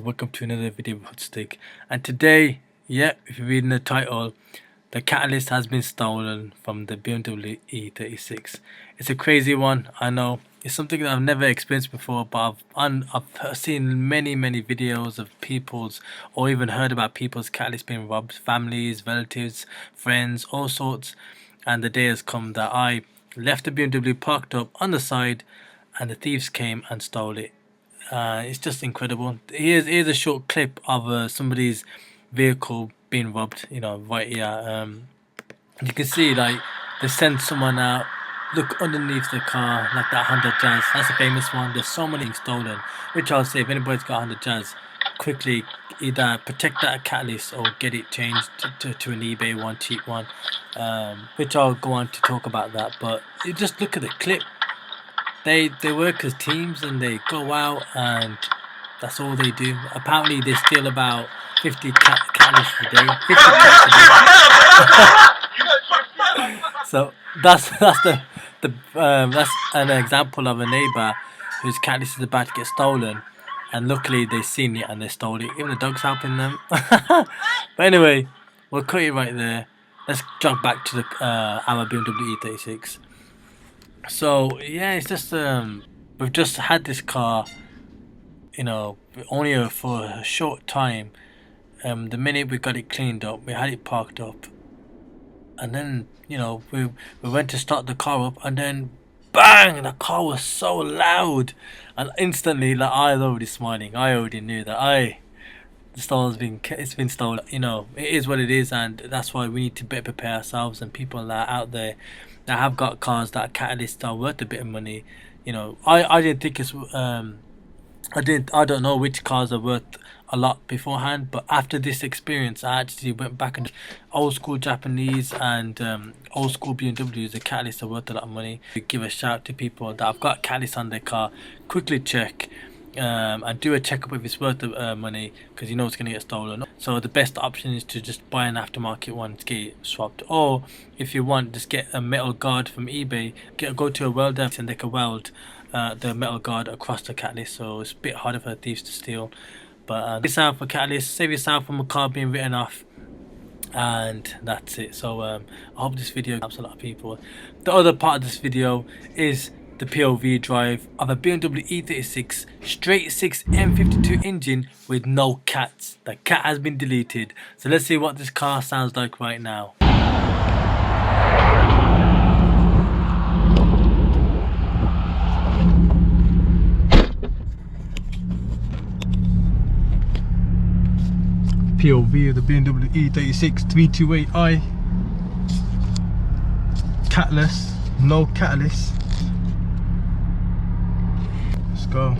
Welcome to another video with Hoodstick, and today, yeah, if you're reading the title, the catalyst has been stolen from the BMW E36. It's a crazy one, I know. It's something that I've never experienced before, but I've seen many videos of people's, or even heard about people's catalysts being robbed, families, relatives, friends, all sorts. And the day has come that I left the BMW parked up on the side and the thieves came and stole it. It's just incredible. Here's a short clip of somebody's vehicle being robbed, you know, right here. You can see, like, they send someone out, look underneath the car, like that 100 Jazz. That's a famous one. There's so many stolen, which I'll say, if anybody's got 100 Jazz, quickly either protect that catalyst or get it changed to an eBay one, cheap one, which I'll go on to talk about that. But you just look at the clip. They work as teams and they go out and that's all they do. Apparently they steal about 50 catalysts a day. 50 a day. So that's an example of a neighbour whose catalyst is about to get stolen, and luckily they seen it and they stole it. Even the dog's helping them. But anyway, we'll cut it right there. Let's jump back to our BMW E36. So yeah, it's just we've just had this car, you know, only for a short time. The minute we got it cleaned up, we had it parked up, and then, you know, we went to start the car up, and then bang, the car was so loud, and instantly, like, I was already smiling. I already knew that it's been stolen. You know, it is what it is, and that's why we need to better prepare ourselves. And people that are out there that have got cars that catalysts are worth a bit of money. You know, I didn't think it's I don't know which cars are worth a lot beforehand, but after this experience I actually went back and old school Japanese and old school BMWs, the catalysts are worth a lot of money. Give a shout to people that have got catalysts on their car. Quickly check and do a checkup if it's worth the money, because you know it's going to get stolen. So the best option is to just buy an aftermarket one to get it swapped, or if you want, just get a metal guard from eBay. Go to a welder and they can weld the metal guard across the catalyst, so it's a bit harder for thieves to steal. But yourself a catalyst, save yourself from a car being written off, and that's it. So I hope this video helps a lot of people. The other part of this video is the POV drive of a BMW E36 straight 6 M52 engine with no cats. The cat has been deleted. So let's see what this car sounds like right now. POV of the BMW E36 328i. Catless, no catalyst. Let's go.